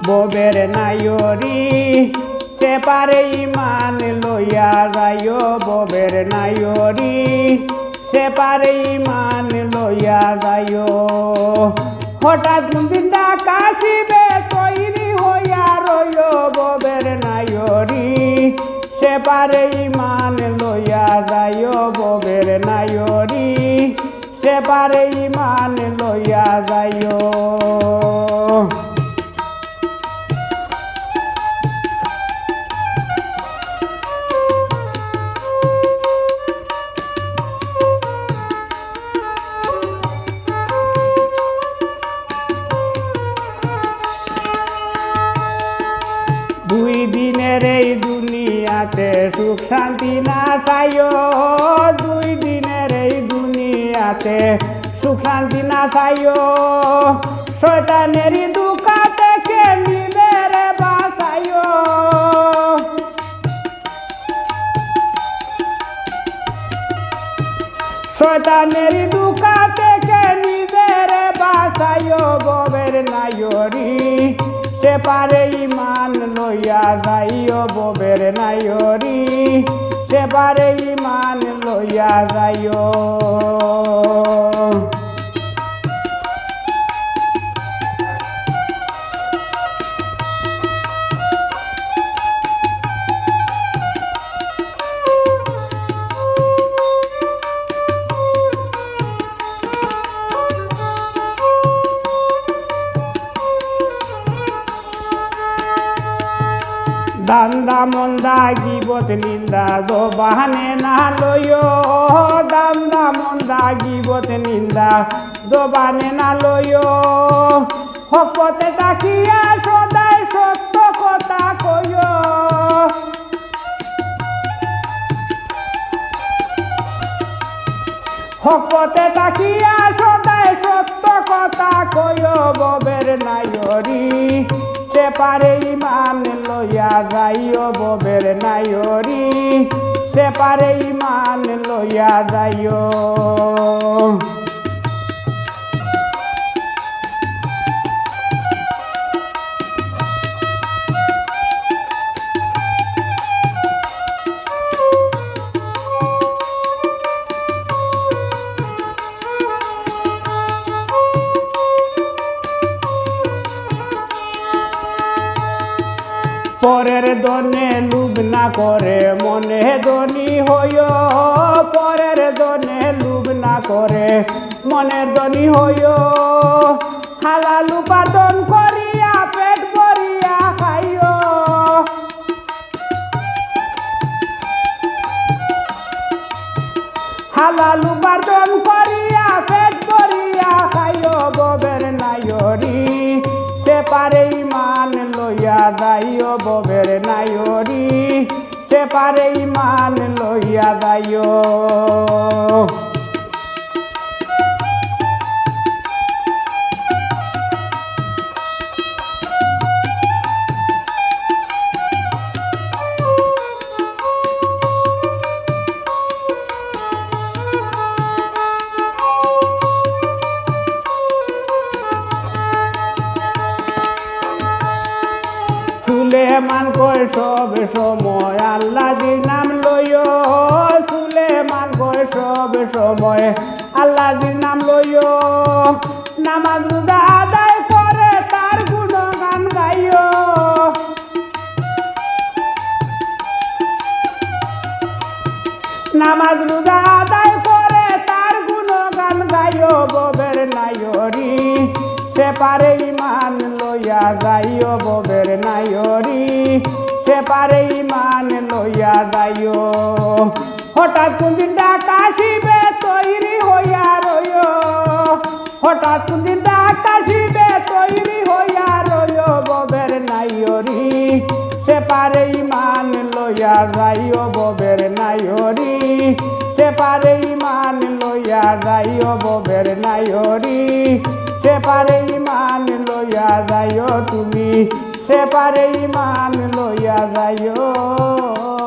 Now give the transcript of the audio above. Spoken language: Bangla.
ববের নাইরি সে পারে ইমান লইয়া যাইও ববের নাইরি সে পারে ইমান লইয়া যাইও হঠাৎ ডাক আসিবে তৈরি হইয়া রইও ববের নাইরি সে পারে ইমান লইয়া যাইও ববের নাইরি সে পারে ইমান লইয়া যাইও দুই দিনের এই দুনিয়াতে সুখ শান্তি না চাইও দুই দিনের এই দুনিয়াতে সুখ শান্তি না চাইও শয়তানেরই দুকা থেকে নিজের বাঁচাইও শয়তানেরই দুকা থেকে নিজের বাঁচাইও ববের নাইরি সে পারে ইমান লইয়া যাইও ববের নাইরি সে পারে ইমান লইয়া যাইও দান্দা মন্দা গিবত নিন্দা দোবানে না লইও দান্দা মন্দা গিবত নিন্দা দোবানে না লইও হকতে তাকিয়া সদাই সত্য কথা কইও হকতে তাকিয়া সদাই সত্য কথা কইও ববের নাইরি সে পারে ইমান লইয়া যাইও ববের নাইরি সে পারে ইমান লইয়া যাইও পরের দনে লুভ না করে মনে ধনী হইও পরের দনে লুভ না করে মনের ধনী হইও হালাল উপার্জন করিয়া পেট ভরিয়া খাইও হালাল উপার্জন করিয়া পেট ভরিয়া খাইও ববের নাইরি সে পারে ইমান লইয়া যাইও ববের নাইরি সে পারে ইমান লইয়া যাইও সুলেমান কয় সব সময় আল্লাহর নাম লইও সুলেমান কয় সব সময় আল্লাহর নাম লইও নামাজ রোজা আদায় করে তার গুণগান গাইও নামাজ রোজা আদায় করে তার গুণগান গাইও ববের নাইরি সে পারে ইমান লইয়া যাইও ববের নাইরি সে পারে ইমান লইয়া যাইও হঠাৎ কোনদিন ডাক আসিবে তৈরি হইয়া রইও হঠাৎ কোনদিন ডাক আসিবে তৈরি হইয়া রইও ববের নাইরি সে পারে ইমান লইয়া যাইও ববের নাইরি সে পারে ইমান লইয়া যাইও ববের নাইরি সে পারে ইমান লইয়া যাইও তুমি সে পারে ইমান লইয়া যাইও।